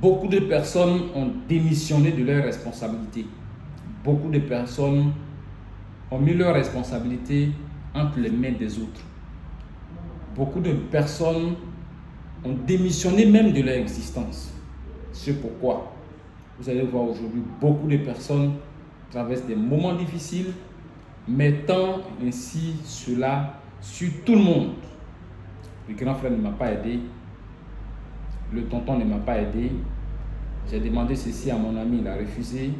Beaucoup de personnes ont démissionné de leurs responsabilités. Beaucoup de personnes ont mis leurs responsabilités entre les mains des autres. Beaucoup de personnes ont démissionné même de leur existence. C'est pourquoi vous allez voir aujourd'hui beaucoup de personnes traversent des moments difficiles, mettant ainsi cela sur tout le monde. Le grand frère ne m'a pas aidé, le tonton ne m'a pas aidé, j'ai demandé ceci à mon ami, il a refusé,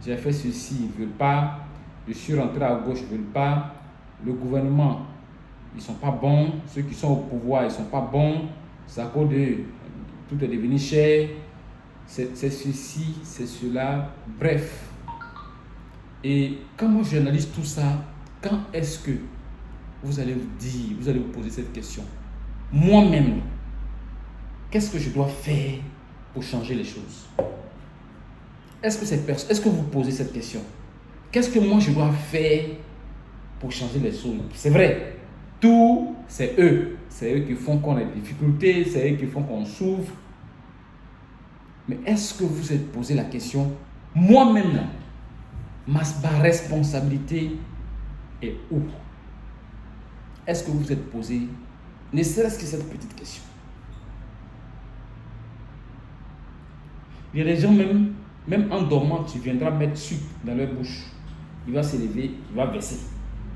j'ai fait ceci, il ne veut pas, je suis rentré à gauche, il ne veut pas, le gouvernement, ils ne sont pas bons, ceux qui sont au pouvoir, ils ne sont pas bons, c'est à cause de tout est devenu cher, c'est ceci, c'est cela, bref. Et quand moi j'analyse tout ça, quand est-ce que vous allez vous dire, vous allez vous poser cette question? Moi-même, qu'est-ce que je dois faire pour changer les choses? Est-ce que vous posez cette question? Qu'est-ce que moi je dois faire pour changer les choses? C'est vrai, tout c'est eux. C'est eux qui font qu'on a des difficultés, c'est eux qui font qu'on souffre. Mais est-ce que vous vous êtes posé la question? Moi-même, là, ma responsabilité est où? Est-ce que vous vous êtes posé ne serait-ce que cette petite question? Il y a des gens, même en dormant, tu viendras mettre sucre dans leur bouche. Il va se lever, il va verser.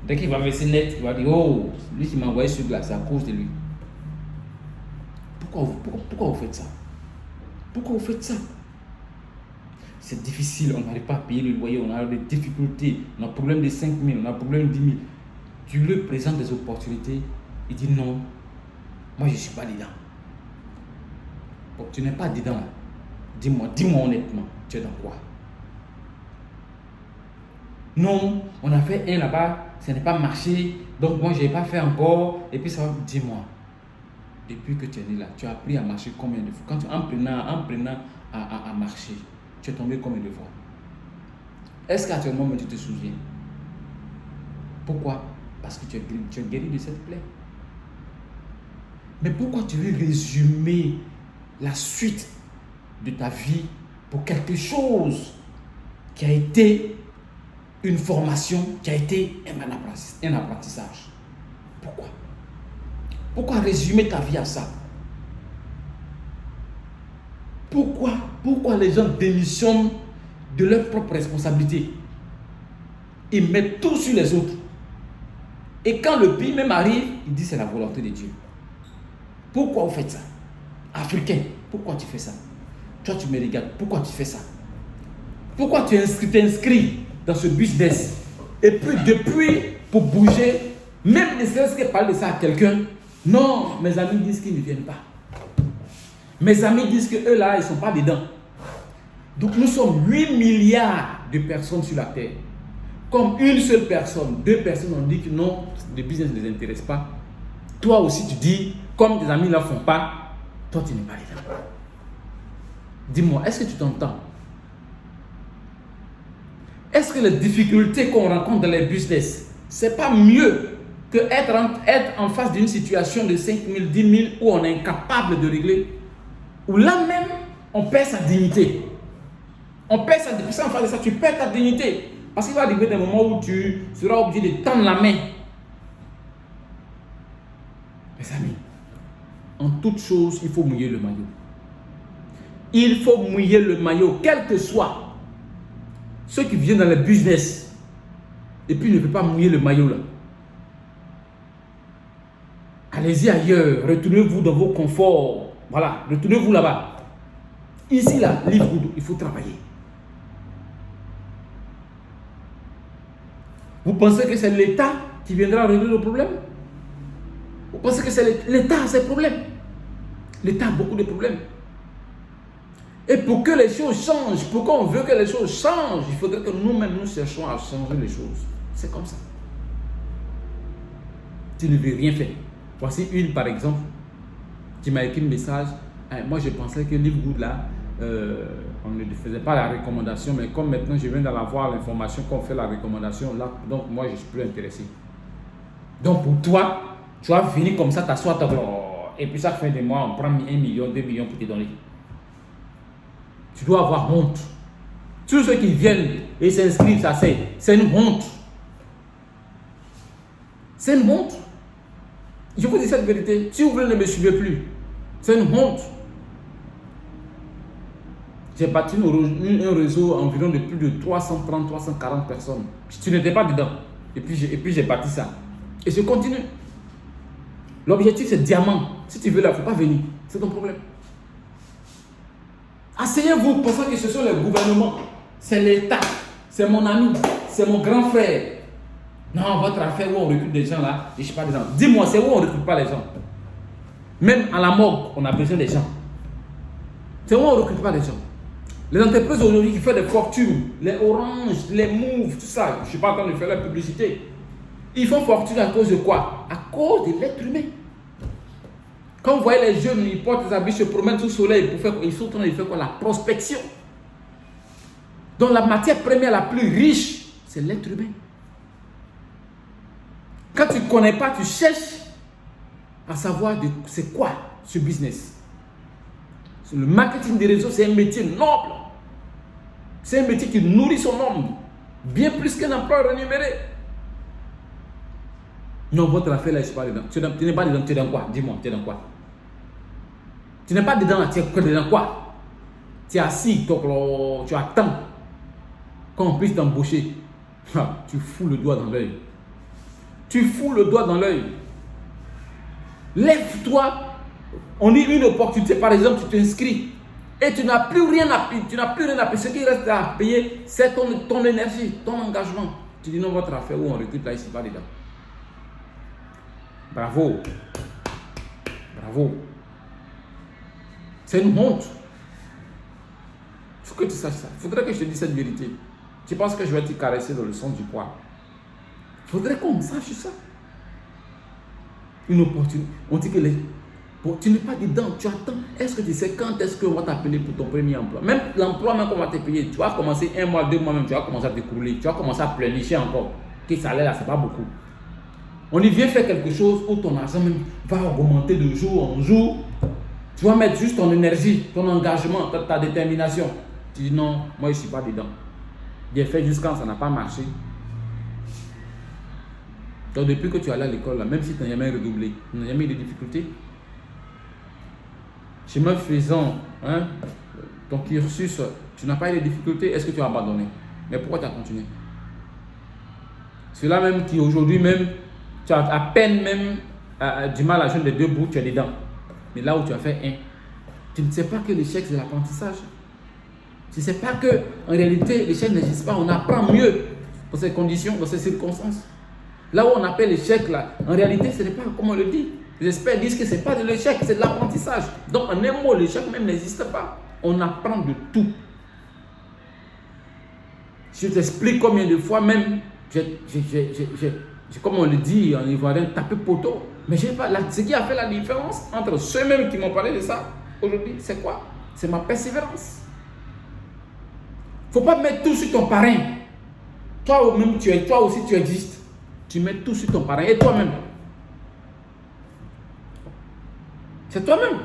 Dès qu'il va verser net, il va dire: oh, lui qui m'a envoyé sucre là, c'est à cause de lui. Pourquoi vous faites ça? Pourquoi vous faites ça? C'est difficile, on n'arrive pas à payer le loyer, on a des difficultés, on a un problème de 5 000, on a un problème de 10 000. Tu lui présentes des opportunités, il dit non, moi je ne suis pas dedans. Bon, tu n'es pas dedans là. Dis-moi honnêtement, tu es dans quoi? Non, on a fait un là-bas, ça n'a pas marché, donc moi je n'ai pas fait encore, et puis ça va, dis-moi. Depuis que tu es né là, tu as appris à marcher combien de fois? Quand tu en prenant à marcher, tu es tombé combien de fois? Est-ce qu'actuellement tu te souviens? Pourquoi? Parce que tu es guéri de cette plaie. Mais pourquoi tu veux résumer la suite de ta vie pour quelque chose qui a été une formation, qui a été un apprentissage? Pourquoi? Pourquoi résumer ta vie à ça? Pourquoi les gens démissionnent de leurs propres responsabilités? Ils mettent tout sur les autres. Et quand le pire même arrive, ils disent c'est la volonté de Dieu. Pourquoi vous faites ça? Africain, pourquoi tu fais ça? Toi tu me regardes, pourquoi tu fais ça? Pourquoi tu t'inscris dans ce business? Et puis depuis, pour bouger, même ne serait-ce que parler de ça à quelqu'un, non, mes amis disent qu'ils ne viennent pas. Mes amis disent qu'eux là, ils ne sont pas dedans. Donc nous sommes 8 milliards de personnes sur la terre. Comme une seule personne, 2 personnes ont dit que non, le business ne les intéresse pas. Toi aussi tu dis, comme tes amis ne la font pas, toi tu n'es pas dedans. Dis-moi, est-ce que tu t'entends? Est-ce que les difficultés qu'on rencontre dans les business, c'est pas mieux que être en face d'une situation de 5 000, 10 000 où on est incapable de régler? Où là même, on perd sa dignité. On perd sa dignité. En face de ça, tu perds ta dignité. Parce qu'il va arriver des moments où tu seras obligé de tendre la main. Mes amis, en toute chose, il faut mouiller le maillot. Il faut mouiller le maillot, quel que soit ceux qui viennent dans le business et puis ne peuvent pas mouiller le maillot là. Allez-y ailleurs, retournez-vous dans vos conforts. Voilà, retournez-vous là-bas. Ici là, Livegood, il faut travailler. Vous pensez que c'est l'État qui viendra régler le problème? Vous pensez que c'est l'État a ses problèmes? L'État a beaucoup de problèmes. Et pour que les choses changent, pour qu'on veut que les choses changent, il faudrait que nous-mêmes nous cherchions à changer les choses. C'est comme ça. Tu ne veux rien faire. Voici une par exemple qui m'a écrit un message. Moi je pensais que Livegood là, on ne faisait pas la recommandation, mais comme maintenant je viens d'avoir l'information qu'on fait la recommandation là, donc moi je suis plus intéressé. Donc pour toi, tu vas venir comme ça, t'asseoir, et puis chaque fin de mois on prend 1 million, 2 millions pour te donner. Tu dois avoir honte. Tous ceux qui viennent et s'inscrivent, ça c'est une honte. C'est une honte. Je vous dis cette vérité. Si vous voulez, ne me suivez plus. C'est une honte. J'ai bâti un réseau environ de plus de 330-340 personnes. Tu n'étais pas dedans. Et puis j'ai bâti ça. Et je continue. L'objectif c'est diamant. Si tu veux là, il ne faut pas venir. C'est ton problème. Asseyez-vous, pensant que ce sont les gouvernements, c'est l'État, c'est mon ami, c'est mon grand frère. Non, votre affaire où on recrute des gens là, je ne sais pas des gens. Dis-moi, c'est où on ne recrute pas les gens. Même à la morgue, on a besoin des gens. C'est où on ne recrute pas les gens. Les entreprises aujourd'hui qui font des fortunes, les Orange, les Move, tout ça, je ne suis pas en train de faire la publicité. Ils font fortune à cause de quoi? À cause de l'être humain. Quand vous voyez les jeunes, ils portent des habits, se promènent sous le soleil pour faire quoi? Ils sont en train de faire quoi? La prospection. Donc la matière première la plus riche, c'est l'être humain. Quand tu ne connais pas, tu cherches à savoir c'est quoi ce business. Le marketing des réseaux, c'est un métier noble. C'est un métier qui nourrit son homme. Bien plus qu'un emploi rémunéré. Non, votre affaire là, je ne suis pas dedans. Tu n'es pas dedans, tu es dans quoi? Dis-moi, tu es dans quoi? Tu n'es pas dedans, tu es dans quoi? Tu es assis, tu attends qu'on puisse t'embaucher. Tu fous le doigt dans l'œil. Tu fous le doigt dans l'œil. Lève-toi. On dit une opportunité, par exemple, tu t'inscris et tu n'as plus rien à payer. Ce qui reste à payer, c'est ton énergie, ton engagement. Tu dis non, votre affaire où on recrute là, ici, pas dedans. Bravo. Bravo. C'est une honte. Il faut que tu saches ça. Il faudrait que je te dise cette vérité. Tu penses que je vais te caresser dans le sens du poil? Il faudrait qu'on sache ça. Une opportunité. On dit que tu n'es pas dedans, tu attends. Est-ce que tu sais quand est-ce qu'on va t'appeler pour ton premier emploi? Même l'emploi même qu'on va te payer, tu vas commencer 1 mois, 2 mois même, tu vas commencer à t'écrouler. Tu vas commencer à pleurnicher encore. Que ça là, c'est pas beaucoup. On y vient faire quelque chose où ton argent même va augmenter de jour en jour. Tu vas mettre juste ton énergie, ton engagement, ta détermination. Tu dis non, moi je ne suis pas dedans. J'ai fait jusqu'à quand ça n'a pas marché. Donc depuis que tu es allé à l'école, là, même si tu n'as jamais redoublé, tu n'as jamais eu de difficultés. Chemin faisant, hein, ton cursus, tu n'as pas eu de difficultés, est-ce que tu as abandonné? Mais pourquoi tu as continué? Ceux-là même qui aujourd'hui même, tu as à peine même du mal à joindre les 2 bouts, tu es dedans. Mais là où tu as fait 1, tu ne sais pas que l'échec c'est l'apprentissage. Tu ne sais pas que en réalité l'échec n'existe pas, on apprend mieux dans ces conditions, dans ces circonstances. Là où on appelle l'échec, là, en réalité ce n'est pas comme on le dit. Les experts disent que ce n'est pas de l'échec, c'est de l'apprentissage. Donc en un mot, l'échec même n'existe pas. On apprend de tout. Je t'explique combien de fois même, comme on le dit en ivoirien, tapé poteau. Mais ce qui a fait la différence entre ceux-mêmes qui m'ont parlé de ça, aujourd'hui, c'est quoi? C'est ma persévérance. Il ne faut pas mettre tout sur ton parrain. Toi aussi tu existes. Tu mets tout sur ton parrain et toi-même. C'est toi-même.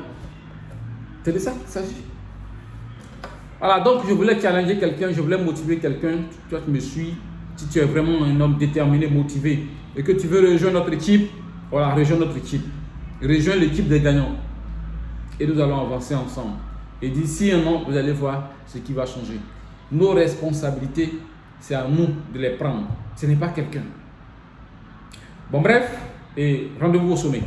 C'est de ça qu'il s'agit. Voilà, donc je voulais challenger quelqu'un, je voulais motiver quelqu'un. Toi, tu me suis. Si tu es vraiment un homme déterminé, motivé et que tu veux rejoindre notre équipe, voilà, rejoins notre équipe. Rejoins l'équipe des gagnants. Et nous allons avancer ensemble. Et d'ici un an, vous allez voir ce qui va changer. Nos responsabilités, c'est à nous de les prendre. Ce n'est pas quelqu'un. Bon, bref, et rendez-vous au sommet.